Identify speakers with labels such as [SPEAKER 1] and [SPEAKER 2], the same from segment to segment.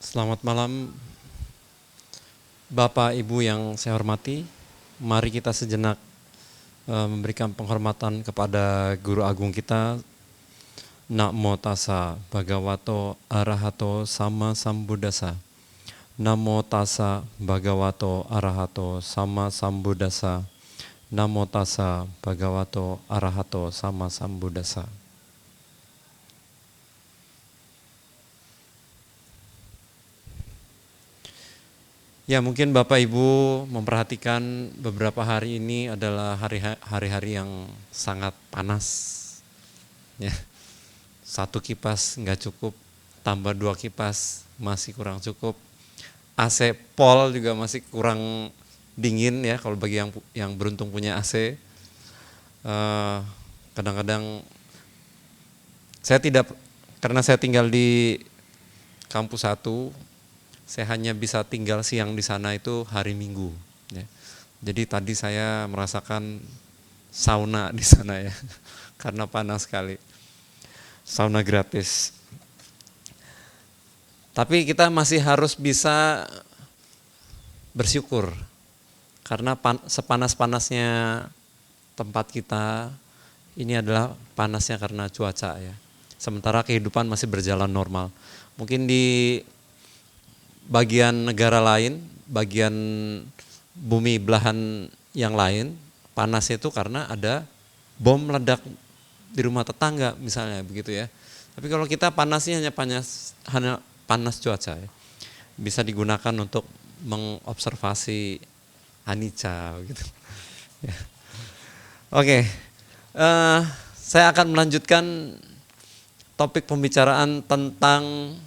[SPEAKER 1] Selamat malam Bapak Ibu yang saya hormati. Mari kita sejenak memberikan penghormatan kepada Guru Agung kita. Namo tassa bhagavato arahato sama sambuddhassa. Namo tassa bhagavato arahato sama sambuddhassa. Namo tassa bhagavato arahato sama sambuddhassa. Ya, mungkin Bapak Ibu memperhatikan beberapa hari ini adalah hari-hari yang sangat panas. Ya, satu kipas nggak cukup, tambah 2 kipas masih kurang cukup. AC Pol juga masih kurang dingin ya kalau bagi yang beruntung punya AC. Kadang-kadang karena saya tinggal di kampus 1. Saya hanya bisa tinggal siang di sana itu hari Minggu. Ya. Jadi tadi saya merasakan sauna di sana ya, karena panas sekali. Sauna gratis. Tapi kita masih harus bisa bersyukur, karena sepanas-panasnya tempat kita, ini adalah panasnya karena cuaca ya. Sementara kehidupan masih berjalan normal. Mungkin di bagian negara lain, bagian bumi belahan yang lain, panasnya itu karena ada bom meledak di rumah tetangga misalnya begitu ya. Tapi kalau kita panasnya hanya panas cuaca ya. Bisa digunakan untuk mengobservasi anicca gitu. Ya. Oke. Saya akan melanjutkan topik pembicaraan tentang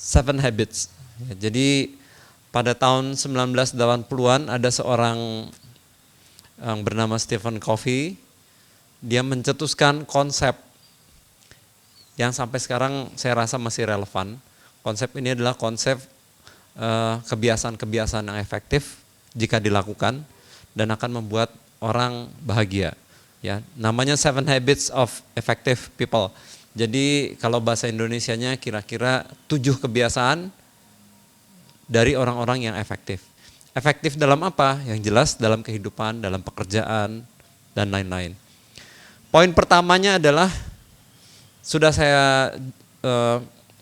[SPEAKER 1] 7 Habits. Ya, jadi pada tahun 1980-an ada seorang yang bernama Stephen Covey. Dia mencetuskan konsep yang sampai sekarang saya rasa masih relevan. Konsep ini adalah konsep kebiasaan-kebiasaan yang efektif jika dilakukan dan akan membuat orang bahagia. Ya, namanya 7 Habits of Effective People. Jadi kalau bahasa Indonesianya kira-kira 7 kebiasaan dari orang-orang yang efektif. Efektif dalam apa? Yang jelas dalam kehidupan, dalam pekerjaan, dan lain-lain. Poin pertamanya adalah, sudah saya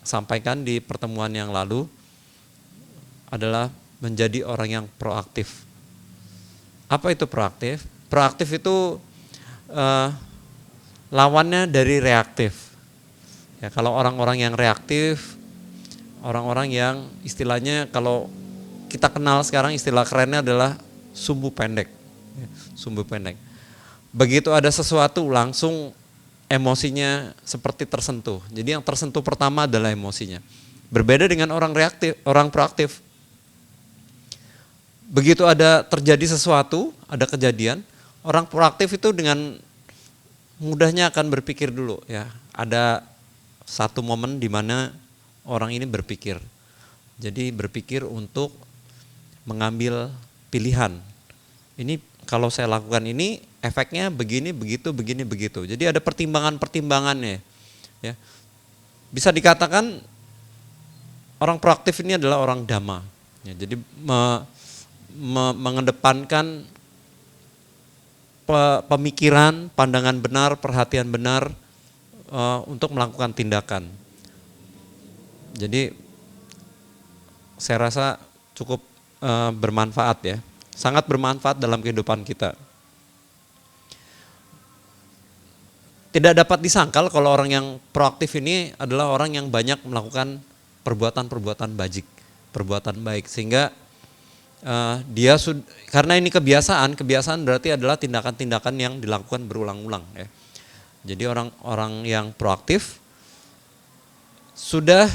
[SPEAKER 1] sampaikan di pertemuan yang lalu, adalah menjadi orang yang proaktif. Apa itu proaktif? Proaktif itu lawannya dari reaktif. Ya, kalau orang-orang yang reaktif, orang-orang yang istilahnya kalau kita kenal sekarang istilah kerennya adalah sumbu pendek. Ya, sumbu pendek. Begitu ada sesuatu langsung emosinya seperti tersentuh. Jadi yang tersentuh pertama adalah emosinya. Berbeda dengan orang reaktif, orang proaktif. Begitu ada terjadi sesuatu, ada kejadian, orang proaktif itu dengan mudahnya akan berpikir dulu ya. Ada satu momen di mana orang ini berpikir. Jadi berpikir untuk mengambil pilihan. Ini kalau saya lakukan ini efeknya begini, begitu, begini, begitu. Jadi ada pertimbangan-pertimbangannya. Ya. Bisa dikatakan orang proaktif ini adalah orang dhamma. Ya, jadi mengedepankan pemikiran, pandangan benar, perhatian benar untuk melakukan tindakan. Jadi saya rasa cukup bermanfaat ya, sangat bermanfaat dalam kehidupan kita. Tidak dapat disangkal kalau orang yang proaktif ini adalah orang yang banyak melakukan perbuatan-perbuatan bajik, perbuatan baik, sehingga karena ini kebiasaan berarti adalah tindakan-tindakan yang dilakukan berulang-ulang ya. Jadi orang-orang yang proaktif sudah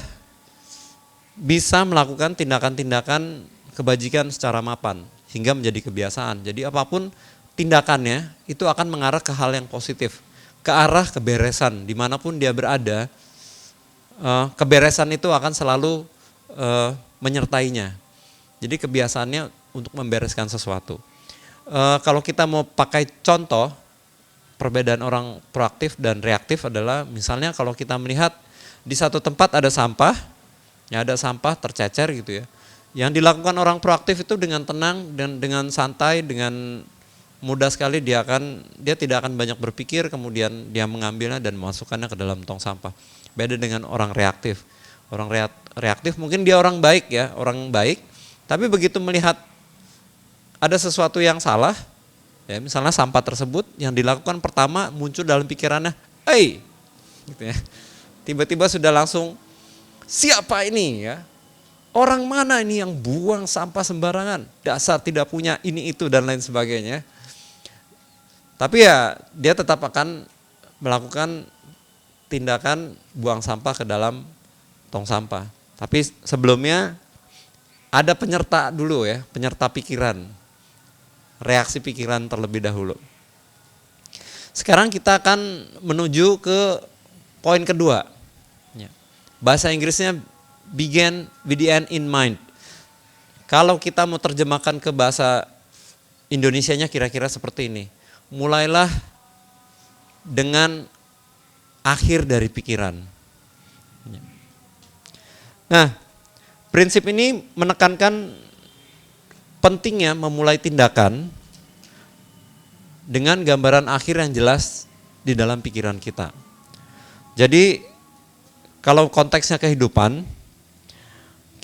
[SPEAKER 1] bisa melakukan tindakan-tindakan kebajikan secara mapan hingga menjadi kebiasaan. Jadi apapun tindakannya itu akan mengarah ke hal yang positif, ke arah keberesan dimanapun dia berada. Keberesan itu akan selalu menyertainya. Jadi kebiasaannya untuk membereskan sesuatu. Kalau kita mau pakai contoh, perbedaan orang proaktif dan reaktif adalah misalnya kalau kita melihat di satu tempat ada sampah, Ya ada sampah tercecer gitu ya. Yang dilakukan orang proaktif itu dengan tenang dan dengan santai, dengan mudah sekali dia tidak akan banyak berpikir, kemudian dia mengambilnya dan memasukkannya ke dalam tong sampah. Beda dengan orang reaktif. Orang reaktif mungkin dia orang baik ya, orang baik, tapi begitu melihat ada sesuatu yang salah, ya misalnya sampah tersebut, yang dilakukan pertama muncul dalam pikirannya, gitu ya. Tiba-tiba sudah langsung, siapa ini ya? Orang mana ini yang buang sampah sembarangan? Dasar tidak punya ini itu dan lain sebagainya. Tapi ya dia tetap akan melakukan tindakan buang sampah ke dalam tong sampah. Tapi sebelumnya ada penyerta dulu ya, penyerta pikiran. Reaksi pikiran terlebih dahulu. Sekarang kita akan menuju ke poin kedua. Bahasa Inggrisnya begin with the end in mind. Kalau kita mau terjemahkan ke bahasa Indonesianya kira-kira seperti ini. Mulailah dengan akhir dari pikiran. Nah, prinsip ini menekankan pentingnya memulai tindakan dengan gambaran akhir yang jelas di dalam pikiran kita. Jadi kalau konteksnya kehidupan,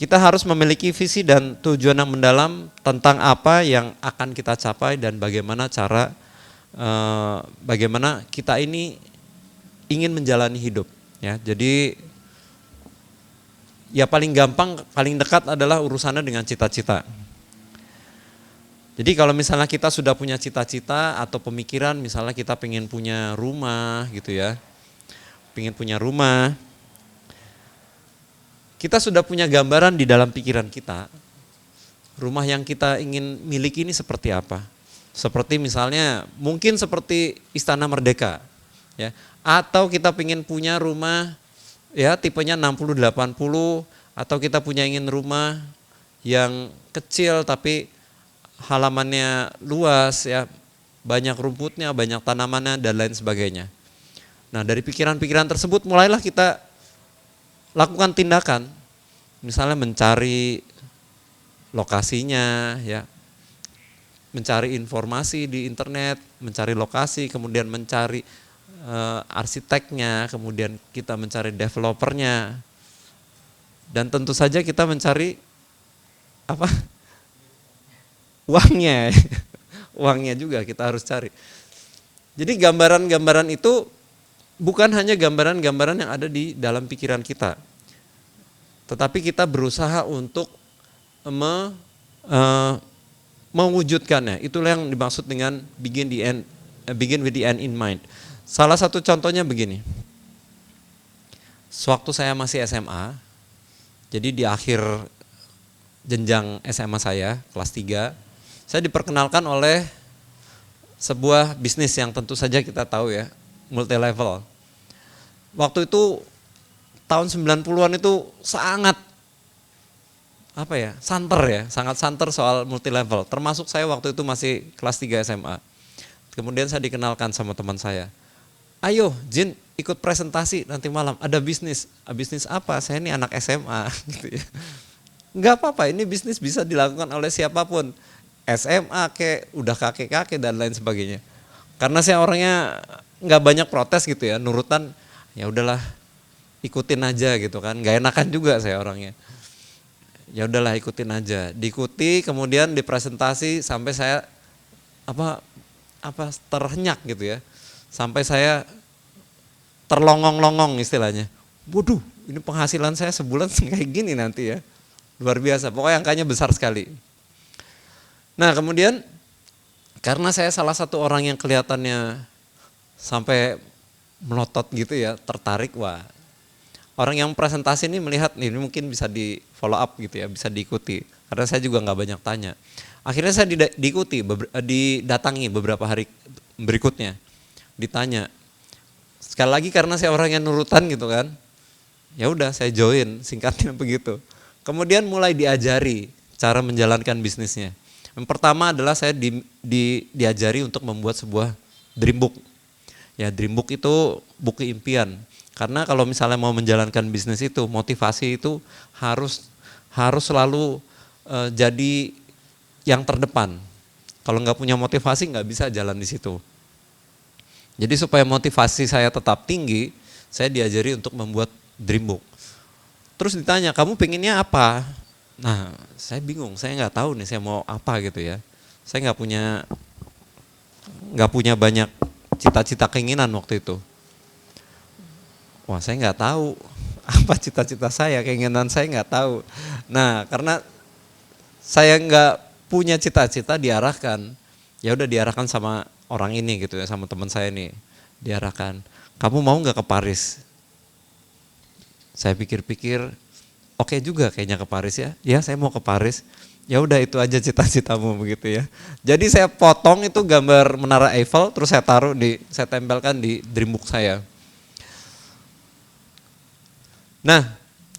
[SPEAKER 1] kita harus memiliki visi dan tujuan yang mendalam tentang apa yang akan kita capai dan bagaimana bagaimana kita ini ingin menjalani hidup. Ya, jadi ya paling gampang, paling dekat adalah urusannya dengan cita-cita. Jadi kalau misalnya kita sudah punya cita-cita atau pemikiran, misalnya kita pengen punya rumah gitu ya, pengen punya rumah, kita sudah punya gambaran di dalam pikiran kita, rumah yang kita ingin miliki ini seperti apa. Seperti misalnya, mungkin seperti Istana Merdeka, ya, atau kita pengen punya rumah ya tipenya 60-80, atau kita ingin rumah yang kecil tapi halamannya luas ya, banyak rumputnya, banyak tanamannya dan lain sebagainya. Nah, dari pikiran-pikiran tersebut mulailah kita lakukan tindakan, misalnya mencari lokasinya, ya, mencari informasi di internet, mencari lokasi, kemudian mencari arsiteknya, kemudian kita mencari developernya, dan tentu saja kita mencari apa? Uangnya, uangnya juga kita harus cari. Jadi gambaran-gambaran itu bukan hanya gambaran-gambaran yang ada di dalam pikiran kita, tetapi kita berusaha untuk mewujudkannya. Itulah yang dimaksud dengan begin with the end in mind. Salah satu contohnya begini. Sewaktu saya masih SMA, jadi di akhir jenjang SMA saya, kelas 3, saya diperkenalkan oleh sebuah bisnis yang tentu saja kita tahu ya, multi level. Waktu itu tahun 90-an itu sangat sangat santer soal multi level. Termasuk saya waktu itu masih kelas 3 SMA. Kemudian saya dikenalkan sama teman saya. Ayo Jin, ikut presentasi nanti malam, ada bisnis. Bisnis apa? Saya ini anak SMA gitu ya. Enggak apa-apa, ini bisnis bisa dilakukan oleh siapapun. SMA udah kakek-kakek dan lain sebagainya. Karena saya orangnya enggak banyak protes gitu ya, nurutan, ya udahlah ikutin aja gitu kan. Enggak enakan juga saya orangnya. Ya udahlah ikutin aja. Diikuti, kemudian dipresentasi sampai saya terhenyak gitu ya. Sampai saya terlongong-longong istilahnya. Waduh, ini penghasilan saya sebulan kayak gini nanti ya. Luar biasa, pokoknya angkanya besar sekali. Nah kemudian karena saya salah satu orang yang kelihatannya sampai melotot gitu ya, tertarik, wah. Orang yang presentasi ini melihat ini mungkin bisa di follow up gitu ya, bisa diikuti. Karena saya juga nggak banyak tanya. Akhirnya saya didatangi beberapa hari berikutnya, ditanya. Sekali lagi karena saya orang yang nurutan gitu kan, ya udah saya join, singkatnya begitu. Kemudian mulai diajari cara menjalankan bisnisnya. Yang pertama adalah saya diajari untuk membuat sebuah dream book. Ya, dream book itu buku impian. Karena kalau misalnya mau menjalankan bisnis itu, motivasi itu harus selalu jadi yang terdepan. Kalau nggak punya motivasi nggak bisa jalan di situ. Jadi supaya motivasi saya tetap tinggi, saya diajari untuk membuat dreambook. Terus ditanya, kamu pengennya apa? Nah, saya bingung, saya nggak tahu nih saya mau apa gitu ya. Saya nggak punya banyak cita-cita keinginan waktu itu. Wah, saya nggak tahu apa cita-cita saya, keinginan saya nggak tahu. Nah, karena saya nggak punya cita-cita, diarahkan. Ya udah diarahkan sama orang ini gitu ya, sama teman saya nih. Diarahkan, kamu mau nggak ke Paris? Saya pikir-pikir, oke juga kayaknya ke Paris ya. Ya, saya mau ke Paris. Ya udah itu aja cita-citamu begitu ya. Jadi saya potong itu gambar Menara Eiffel, terus saya tempelkan di dreambook saya. Nah,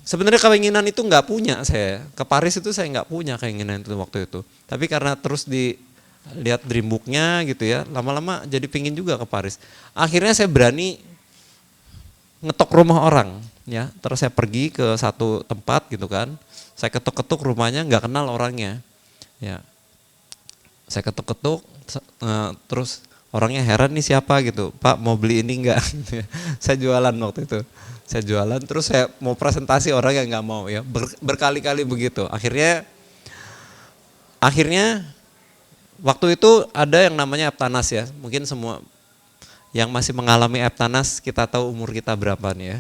[SPEAKER 1] sebenarnya keinginan itu nggak punya saya. Ke Paris itu saya nggak punya keinginan itu waktu itu. Tapi karena terus dilihat dreambooknya gitu ya, lama-lama jadi pingin juga ke Paris. Akhirnya saya berani ngetok rumah orang ya. Terus saya pergi ke satu tempat gitu kan. Saya ketuk-ketuk rumahnya, nggak kenal orangnya. Ya, saya ketuk-ketuk, terus orangnya heran nih siapa gitu. Pak mau beli ini enggak? Saya jualan waktu itu. Saya jualan, terus saya mau presentasi orang yang nggak mau ya. Berkali-kali begitu. Akhirnya waktu itu ada yang namanya Eptanas ya. Mungkin semua yang masih mengalami Eptanas kita tahu umur kita berapa nih ya.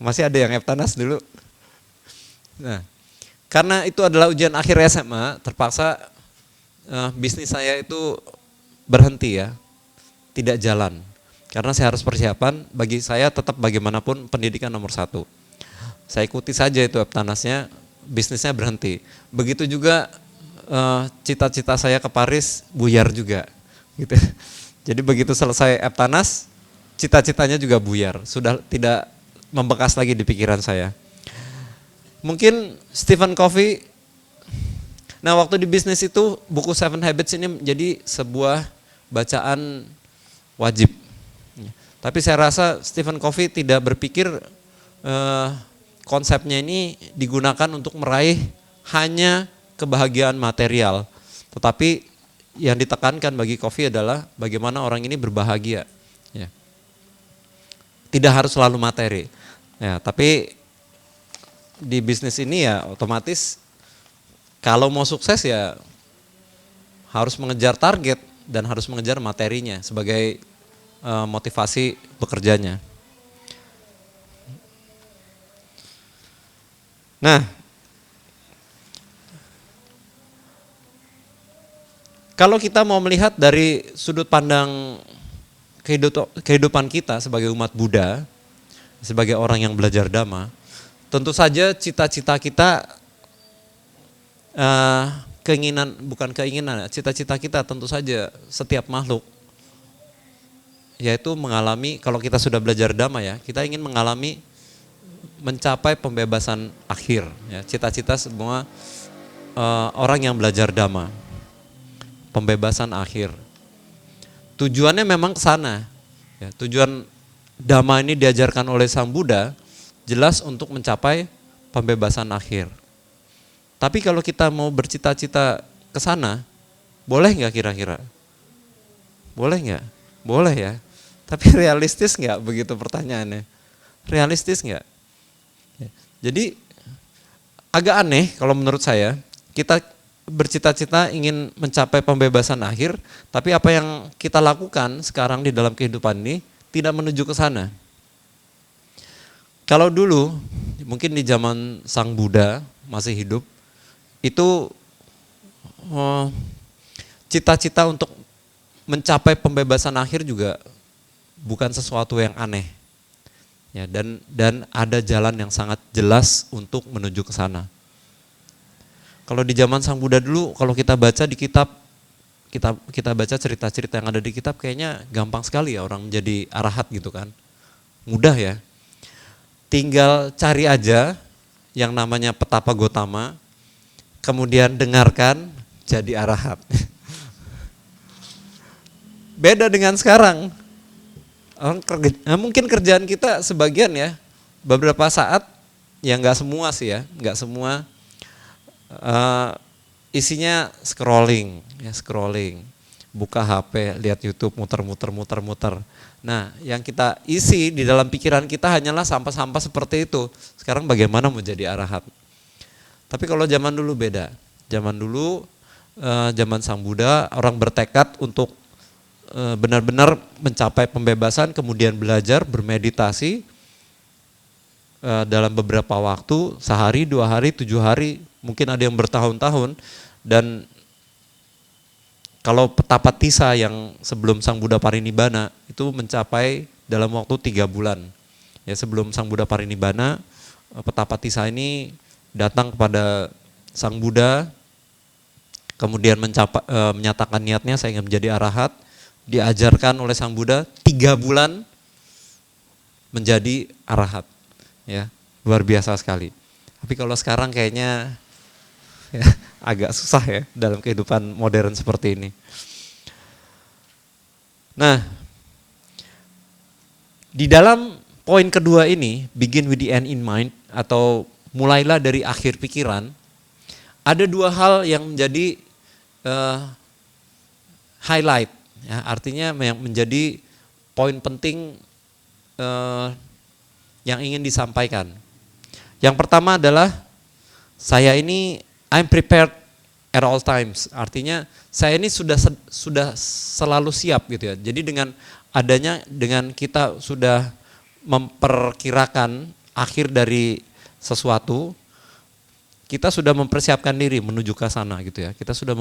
[SPEAKER 1] Masih ada yang Eptanas dulu. Nah, karena itu adalah ujian akhir SMA, terpaksa bisnis saya itu berhenti ya, tidak jalan. Karena saya harus persiapan, bagi saya tetap bagaimanapun pendidikan nomor 1. Saya ikuti saja itu Eptanasnya, bisnisnya berhenti. Begitu juga cita-cita saya ke Paris buyar juga. Gitu. Jadi begitu selesai Eptanas, cita-citanya juga buyar, sudah tidak membekas lagi di pikiran saya. Mungkin Stephen Covey, nah waktu di bisnis itu buku Seven Habits ini menjadi sebuah bacaan wajib. Tapi saya rasa Stephen Covey tidak berpikir konsepnya ini digunakan untuk meraih hanya kebahagiaan material. Tetapi yang ditekankan bagi Covey adalah bagaimana orang ini berbahagia. Ya. Tidak harus selalu materi. Ya, tapi di bisnis ini ya otomatis kalau mau sukses ya harus mengejar target dan harus mengejar materinya sebagai motivasi bekerjanya. Nah, kalau kita mau melihat dari sudut pandang kehidupan kita sebagai umat Buddha, sebagai orang yang belajar Dhamma, tentu saja cita-cita kita, cita-cita kita tentu saja setiap makhluk, yaitu mengalami, kalau kita sudah belajar Dhamma ya, kita ingin mencapai pembebasan akhir. Ya, cita-cita semua orang yang belajar Dhamma, pembebasan akhir. Tujuannya memang ke sana. Ya, tujuan Dhamma ini diajarkan oleh Sang Buddha, jelas untuk mencapai pembebasan akhir. Tapi kalau kita mau bercita-cita ke sana, boleh nggak kira-kira? Boleh nggak? Boleh ya. Tapi realistis nggak begitu pertanyaannya? Realistis nggak? Ya. Jadi agak aneh kalau menurut saya, kita bercita-cita ingin mencapai pembebasan akhir, tapi apa yang kita lakukan sekarang di dalam kehidupan ini tidak menuju ke sana. Kalau dulu, mungkin di zaman Sang Buddha masih hidup, itu cita-cita untuk mencapai pembebasan akhir juga bukan sesuatu yang aneh. Ya, dan ada jalan yang sangat jelas untuk menuju ke sana. Kalau di zaman Sang Buddha dulu, kalau kita baca di kitab, kita baca cerita-cerita yang ada di kitab, kayaknya gampang sekali ya orang menjadi arahat gitu kan. Mudah ya. Tinggal cari aja yang namanya Petapa Gotama, kemudian dengarkan, jadi arahat. Beda dengan sekarang. Mungkin kerjaan kita sebagian ya, beberapa saat, ya nggak semua sih ya, nggak semua, isinya scrolling, ya scrolling, buka HP, lihat YouTube, muter-muter. Nah, yang kita isi di dalam pikiran kita hanyalah sampah-sampah seperti itu. Sekarang bagaimana mau jadi arahat? Tapi kalau zaman dulu beda. Zaman dulu, zaman Sang Buddha, orang bertekad untuk benar-benar mencapai pembebasan, kemudian belajar, bermeditasi dalam beberapa waktu, sehari, 2 hari, 7 hari, mungkin ada yang bertahun-tahun. Dan kalau Petapatissa yang sebelum Sang Buddha Parinibbana itu mencapai dalam waktu 3 bulan. Ya, sebelum Sang Buddha Parinibbana, Petapatissa ini datang kepada Sang Buddha, kemudian menyatakan niatnya, saya ingin menjadi arahat. Diajarkan oleh Sang Buddha 3 bulan menjadi arahat, ya, luar biasa sekali. Tapi kalau sekarang kayaknya ya, agak susah ya dalam kehidupan modern seperti ini. Nah, di dalam poin kedua ini, begin with the end in mind, atau mulailah dari akhir pikiran, ada 2 hal yang menjadi highlight. Ya, artinya yang menjadi poin penting yang ingin disampaikan. Yang pertama adalah saya ini I'm prepared at all times. Artinya saya ini sudah selalu siap gitu ya. Jadi dengan kita sudah memperkirakan akhir dari sesuatu, kita sudah mempersiapkan diri menuju ke sana gitu ya. Kita sudah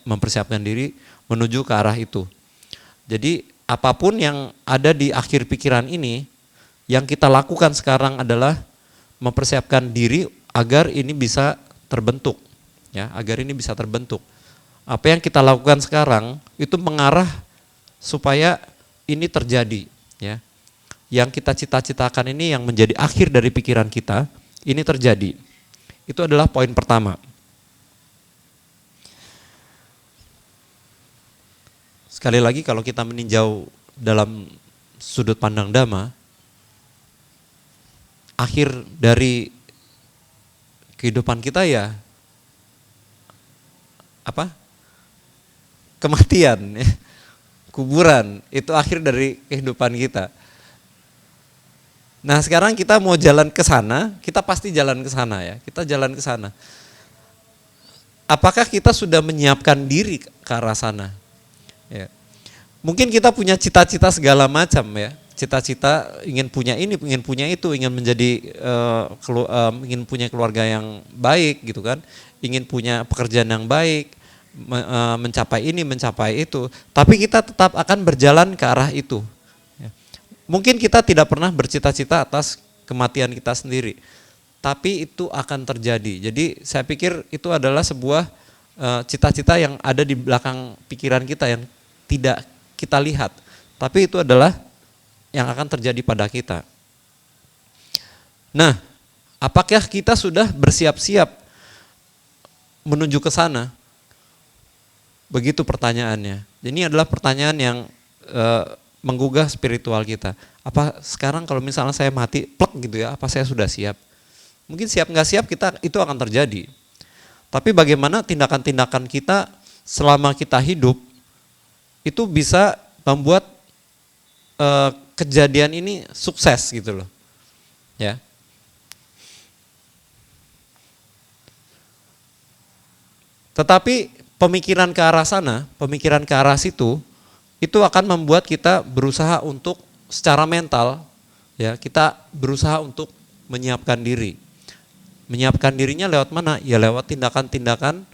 [SPEAKER 1] mempersiapkan diri menuju ke arah itu. Jadi apapun yang ada di akhir pikiran ini, yang kita lakukan sekarang adalah mempersiapkan diri agar ini bisa terbentuk, ya, agar ini bisa terbentuk. Apa yang kita lakukan sekarang itu mengarah supaya ini terjadi, ya. Yang kita cita-citakan ini yang menjadi akhir dari pikiran kita, ini terjadi. Itu adalah poin pertama. Sekali lagi kalau kita meninjau dalam sudut pandang Dhamma, akhir dari kehidupan kita ya apa? Kematian, ya. Kuburan, itu akhir dari kehidupan kita. Nah, sekarang kita mau jalan ke sana, kita pasti jalan ke sana ya. Kita jalan ke sana. Apakah kita sudah menyiapkan diri ke arah sana? Ya. Mungkin kita punya cita-cita segala macam ya. Cita-cita ingin punya ini, ingin punya itu, ingin menjadi ingin punya keluarga yang baik gitu kan. Ingin punya pekerjaan yang baik, mencapai ini, mencapai itu. Tapi kita tetap akan berjalan ke arah itu. Ya. Mungkin kita tidak pernah bercita-cita atas kematian kita sendiri. Tapi itu akan terjadi. Jadi saya pikir itu adalah sebuah cita-cita yang ada di belakang pikiran kita yang tidak kita lihat. Tapi itu adalah yang akan terjadi pada kita. Nah, apakah kita sudah bersiap-siap menuju ke sana? Begitu pertanyaannya. Ini adalah pertanyaan yang menggugah spiritual kita. Apa sekarang kalau misalnya saya mati, plek gitu ya, apa saya sudah siap? Mungkin siap nggak siap itu akan terjadi. Tapi bagaimana tindakan-tindakan kita selama kita hidup itu bisa membuat kejadian ini sukses gitu loh. Ya. Tetapi pemikiran ke arah sana, pemikiran ke arah situ, itu akan membuat kita berusaha untuk secara mental, ya, kita berusaha untuk menyiapkan diri. Menyiapkan dirinya lewat mana? Ya lewat tindakan-tindakan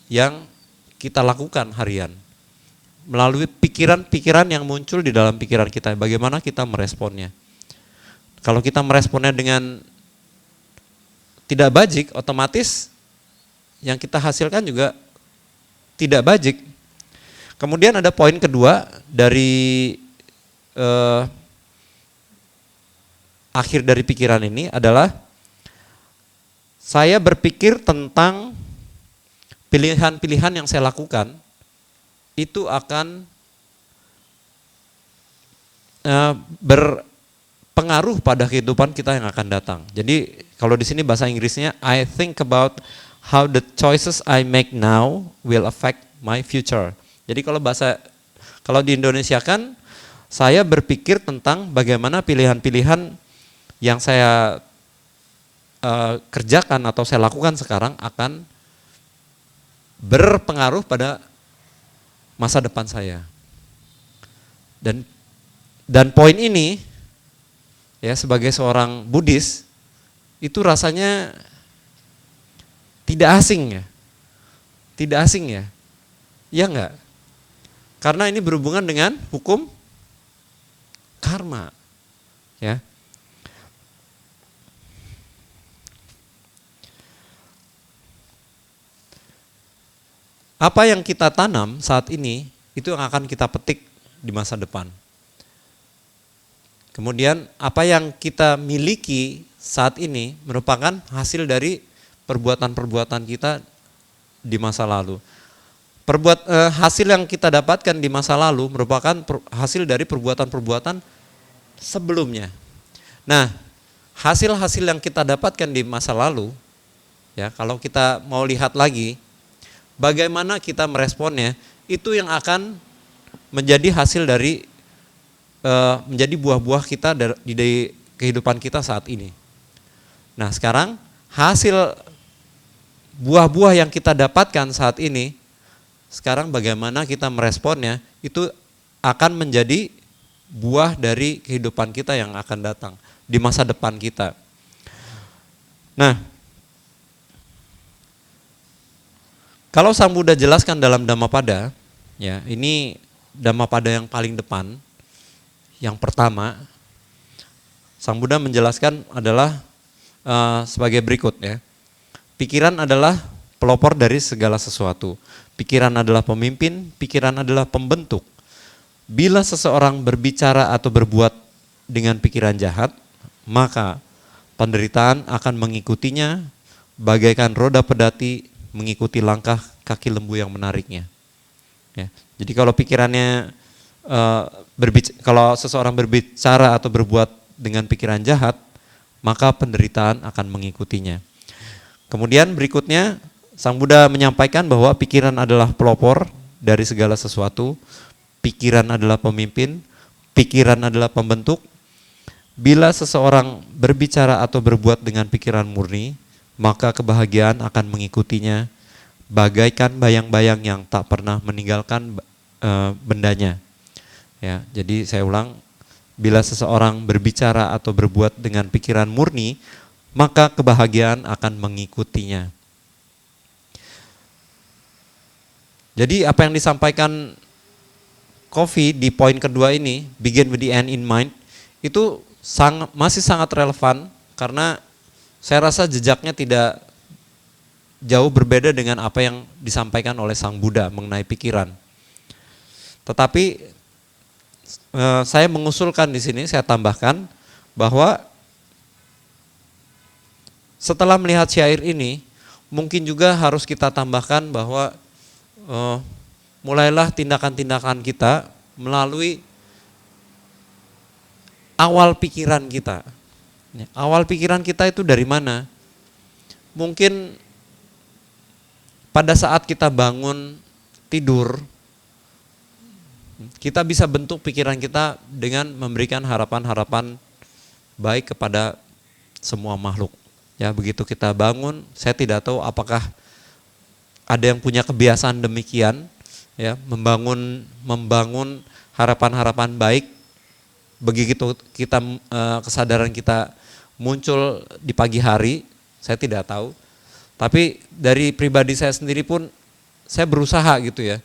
[SPEAKER 1] yang kita lakukan harian. Melalui pikiran-pikiran yang muncul di dalam pikiran kita, bagaimana kita meresponnya. Kalau kita meresponnya dengan tidak bajik, otomatis yang kita hasilkan juga tidak bajik. Kemudian ada poin kedua dari akhir dari pikiran ini adalah saya berpikir tentang pilihan-pilihan yang saya lakukan itu akan berpengaruh pada kehidupan kita yang akan datang. Jadi kalau di sini bahasa Inggrisnya, I think about how the choices I make now will affect my future. Jadi kalau di Indonesia kan, saya berpikir tentang bagaimana pilihan-pilihan yang saya kerjakan atau saya lakukan sekarang akan berpengaruh pada masa depan saya. Dan poin ini ya sebagai seorang Buddhis itu rasanya tidak asing ya. Tidak asing ya. Ya enggak? Karena ini berhubungan dengan hukum karma. Ya. Apa yang kita tanam saat ini itu yang akan kita petik di masa depan. Kemudian apa yang kita miliki saat ini merupakan hasil dari perbuatan-perbuatan kita di masa lalu. Hasil yang kita dapatkan di masa lalu merupakan hasil dari perbuatan-perbuatan sebelumnya. Nah, hasil-hasil yang kita dapatkan di masa lalu, ya kalau kita mau lihat lagi, bagaimana kita meresponnya, itu yang akan menjadi hasil dari menjadi buah-buah kita di kehidupan kita saat ini. Nah sekarang hasil buah-buah yang kita dapatkan saat ini, sekarang bagaimana kita meresponnya, itu akan menjadi buah dari kehidupan kita yang akan datang di masa depan kita. Nah, kalau Sang Buddha jelaskan dalam Dhammapada, ya ini Dhammapada yang paling depan. Yang pertama, Sang Buddha menjelaskan adalah sebagai berikut ya. Pikiran adalah pelopor dari segala sesuatu. Pikiran adalah pemimpin, pikiran adalah pembentuk. Bila seseorang berbicara atau berbuat dengan pikiran jahat, maka penderitaan akan mengikutinya bagaikan roda pedati mengikuti langkah kaki lembu yang menariknya. Ya. Jadi kalau pikirannya kalau seseorang berbicara atau berbuat dengan pikiran jahat, maka penderitaan akan mengikutinya. Kemudian berikutnya Sang Buddha menyampaikan bahwa pikiran adalah pelopor dari segala sesuatu, pikiran adalah pemimpin, pikiran adalah pembentuk. Bila seseorang berbicara atau berbuat dengan pikiran murni, maka kebahagiaan akan mengikutinya bagaikan bayang-bayang yang tak pernah meninggalkan bendanya. Ya, jadi saya ulang, bila seseorang berbicara atau berbuat dengan pikiran murni, maka kebahagiaan akan mengikutinya. Jadi apa yang disampaikan Coffee di poin kedua ini, begin with the end in mind, itu masih sangat relevan karena saya rasa jejaknya tidak jauh berbeda dengan apa yang disampaikan oleh Sang Buddha mengenai pikiran. Tetapi saya mengusulkan di sini, saya tambahkan bahwa setelah melihat syair ini, mungkin juga harus kita tambahkan bahwa mulailah tindakan-tindakan kita melalui awal pikiran kita. Awal pikiran kita itu dari mana? Mungkin pada saat kita bangun tidur, kita bisa bentuk pikiran kita dengan memberikan harapan-harapan baik kepada semua makhluk. Ya, begitu kita bangun, saya tidak tahu apakah ada yang punya kebiasaan demikian, ya, membangun harapan-harapan baik. Begitu kita kesadaran kita muncul di pagi hari, saya tidak tahu. Tapi dari pribadi saya sendiri pun saya berusaha gitu ya.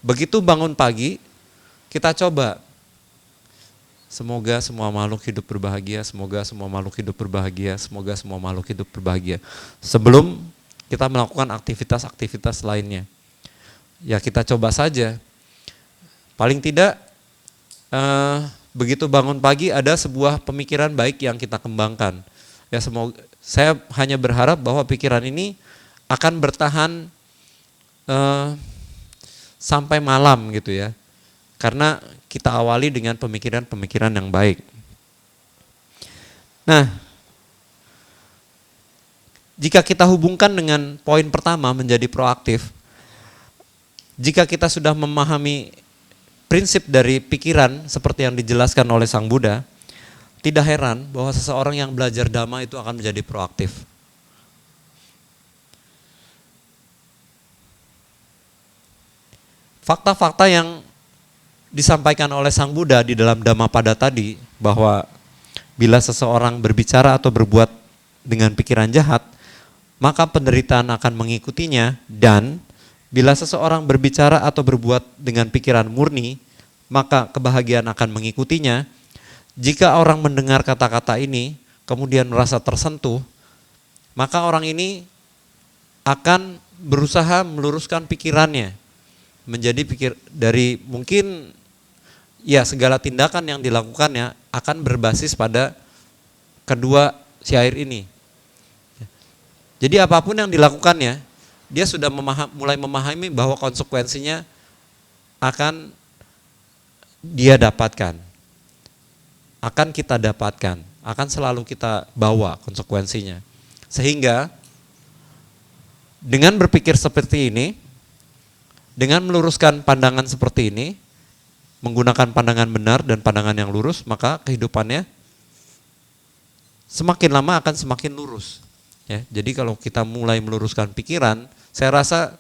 [SPEAKER 1] Begitu bangun pagi, kita coba, semoga semua makhluk hidup berbahagia, semoga semua makhluk hidup berbahagia, semoga semua makhluk hidup berbahagia. Sebelum kita melakukan aktivitas-aktivitas lainnya. Ya kita coba saja. Paling tidak begitu bangun pagi ada sebuah pemikiran baik yang kita kembangkan. Ya semoga, saya hanya berharap bahwa pikiran ini akan bertahan sampai malam gitu ya. Karena kita awali dengan pemikiran-pemikiran yang baik. Nah, jika kita hubungkan dengan poin pertama menjadi proaktif, jika kita sudah memahami prinsip dari pikiran seperti yang dijelaskan oleh Sang Buddha, tidak heran bahwa seseorang yang belajar Dhamma itu akan menjadi proaktif. Fakta-fakta yang disampaikan oleh Sang Buddha di dalam Dhammapada tadi, bahwa bila seseorang berbicara atau berbuat dengan pikiran jahat, maka penderitaan akan mengikutinya, dan bila seseorang berbicara atau berbuat dengan pikiran murni, maka kebahagiaan akan mengikutinya. Jika orang mendengar kata-kata ini, kemudian merasa tersentuh, maka orang ini akan berusaha meluruskan pikirannya, menjadi dari mungkin ya segala tindakan yang dilakukannya akan berbasis pada kedua syair ini. Jadi apapun yang dilakukannya, dia sudah mulai memahami bahwa konsekuensinya akan dia dapatkan, akan kita dapatkan, akan selalu kita bawa konsekuensinya. Sehingga dengan berpikir seperti ini, dengan meluruskan pandangan seperti ini, menggunakan pandangan benar dan pandangan yang lurus, maka kehidupannya semakin lama akan semakin lurus. Ya, jadi kalau kita mulai meluruskan pikiran, saya rasa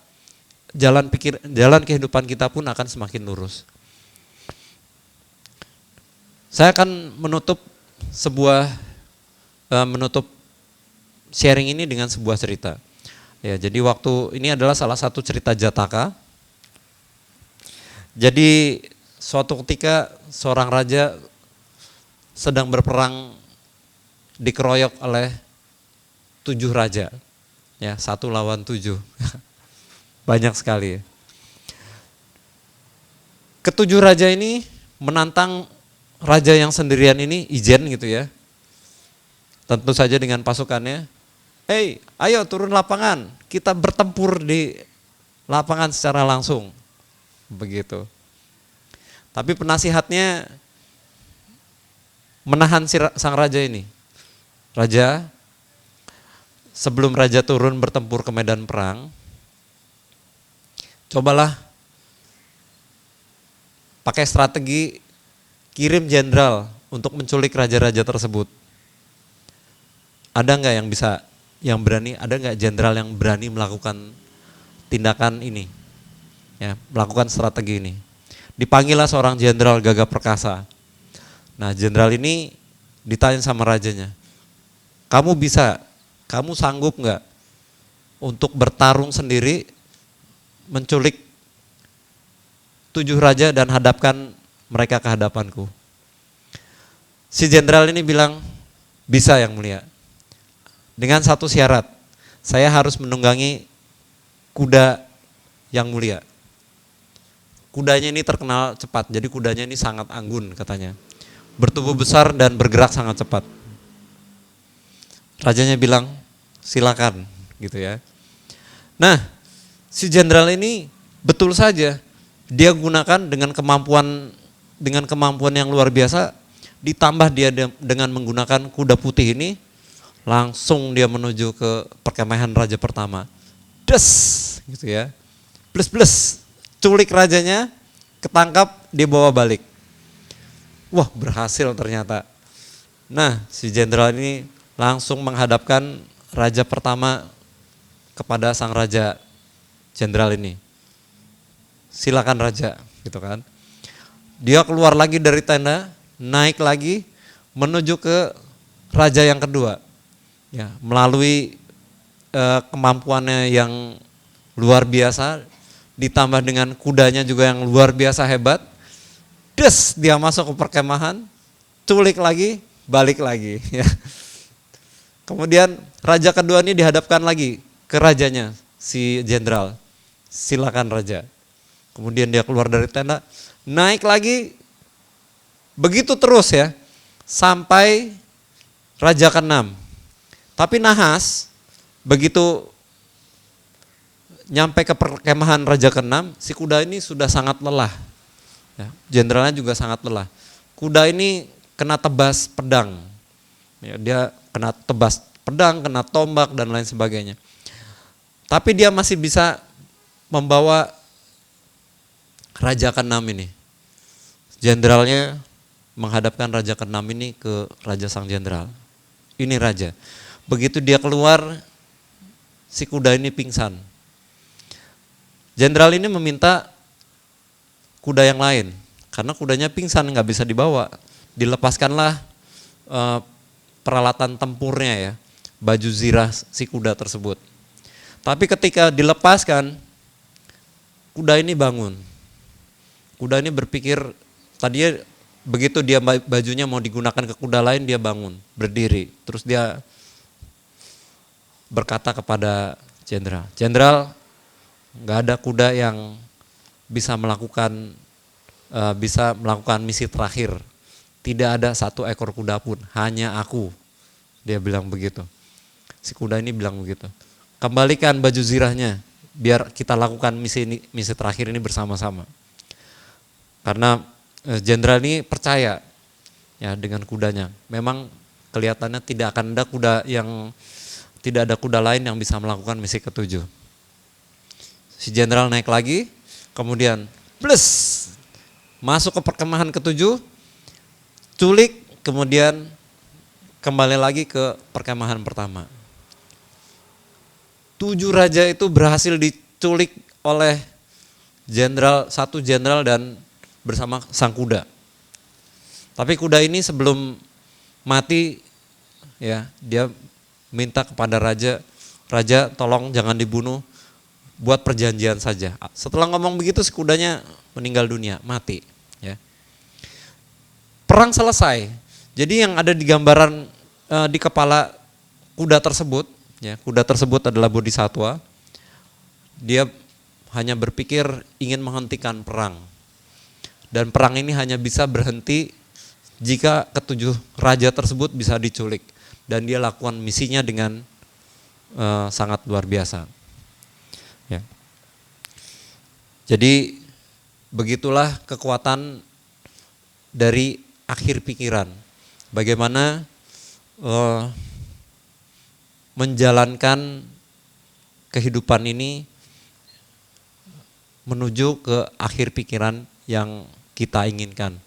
[SPEAKER 1] jalan kehidupan kita pun akan semakin lurus. Saya akan menutup sharing ini dengan sebuah cerita. Ya, jadi ini adalah salah satu cerita Jataka. Jadi suatu ketika seorang raja sedang berperang, dikeroyok oleh 7 raja. Ya, 1 lawan 7. Banyak sekali. Ke-7 raja ini menantang raja yang sendirian ini, ijen gitu ya. Tentu saja dengan pasukannya. Hei, ayo turun lapangan, kita bertempur di lapangan secara langsung. Begitu. Tapi penasihatnya menahan sang raja ini. Raja, sebelum raja turun bertempur ke medan perang, cobalah pakai strategi kirim jenderal untuk menculik raja-raja tersebut. Ada nggak yang berani? Ada nggak jenderal yang berani melakukan tindakan ini? Ya, melakukan strategi ini. Dipanggillah seorang jenderal gagah perkasa. Nah, jenderal ini ditanya sama rajanya, kamu sanggup nggak untuk bertarung sendiri, menculik 7 raja dan hadapkan mereka ke hadapanku? Si jenderal ini bilang, bisa yang mulia. Dengan satu syarat, saya harus menunggangi kuda yang mulia. Kudanya ini terkenal cepat, jadi kudanya ini sangat anggun katanya. Bertubuh besar dan bergerak sangat cepat. Rajanya bilang, silakan gitu ya. Nah, si jenderal ini betul saja, dia gunakan dengan kemampuan yang luar biasa, ditambah dia dengan menggunakan kuda putih ini, langsung dia menuju ke perkemahan raja pertama. Des, gitu ya. Bles, culik rajanya, ketangkap, dibawa balik. Wah, berhasil ternyata. Nah, si jenderal ini langsung menghadapkan raja pertama kepada sang raja jenderal ini. Silakan raja, gitu kan. Dia keluar lagi dari tenda, naik lagi menuju ke raja yang kedua. Ya, melalui kemampuannya yang luar biasa, ditambah dengan kudanya juga yang luar biasa hebat. Des, dia masuk ke perkemahan, culik lagi, balik lagi. Ya. Kemudian raja kedua ini dihadapkan lagi ke rajanya, si jenderal. Silakan raja. Kemudian dia keluar dari tenda, naik lagi, begitu terus ya, sampai raja ke-6. Tapi nahas, begitu nyampe ke perkemahan raja ke-6, si kuda ini sudah sangat lelah. Ya, jenderalnya juga sangat lelah. Kuda ini kena tebas pedang. Ya, dia kena tebas pedang, kena tombak dan lain sebagainya. Tapi dia masih bisa membawa Raja ke-6 ini. Jenderalnya menghadapkan Raja ke-6 ini ke Raja Sang Jenderal. Ini raja. Begitu dia keluar, si kuda ini pingsan. Jenderal ini meminta kuda yang lain, karena kudanya pingsan nggak bisa dibawa. Dilepaskanlah peralatan tempurnya ya, baju zirah si kuda tersebut. Tapi ketika dilepaskan, kuda ini bangun. Kuda ini berpikir, tadinya begitu dia bajunya mau digunakan ke kuda lain, dia bangun, berdiri. Terus dia berkata kepada jenderal, "Jenderal, nggak ada kuda yang bisa melakukan misi terakhir. Tidak ada satu ekor kuda pun, hanya aku." Dia bilang begitu. Si kuda ini bilang begitu. "Kembalikan baju zirahnya, biar kita lakukan misi terakhir ini bersama-sama." Karena jenderal ini percaya ya dengan kudanya. Memang kelihatannya tidak ada kuda lain yang bisa melakukan misi ke-7. Si jenderal naik lagi, kemudian masuk ke perkemahan ke-7, culik, kemudian kembali lagi ke perkemahan pertama. 7 raja itu berhasil diculik oleh satu jenderal dan bersama sang kuda. Tapi kuda ini sebelum mati ya, dia minta kepada raja, "Raja, tolong jangan dibunuh, buat perjanjian saja." Setelah ngomong begitu, si kudanya meninggal dunia, mati ya. Perang selesai. Jadi yang ada di gambaran di kepala kuda tersebut ya, kuda tersebut adalah bodhisatwa. Dia hanya berpikir ingin menghentikan perang. Dan perang ini hanya bisa berhenti jika ke-7 raja tersebut bisa diculik. Dan dia lakukan misinya dengan sangat luar biasa. Ya. Jadi begitulah kekuatan dari akhir pikiran. Bagaimana menjalankan kehidupan ini menuju ke akhir pikiran yang kita inginkan.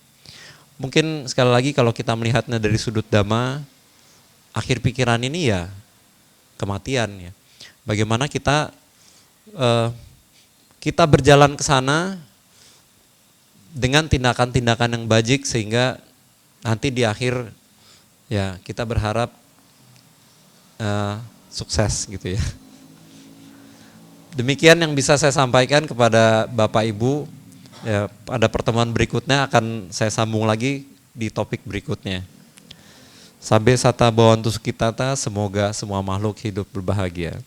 [SPEAKER 1] Mungkin sekali lagi kalau kita melihatnya dari sudut Dhamma, akhir pikiran ini ya kematian ya. Bagaimana kita berjalan ke sana dengan tindakan-tindakan yang bajik sehingga nanti di akhir ya kita berharap sukses gitu ya. Demikian yang bisa saya sampaikan kepada Bapak Ibu. Ya, pada pertemuan berikutnya akan saya sambung lagi di topik berikutnya. Sabbe sata bhavantu sukhitata, semoga semua makhluk hidup berbahagia.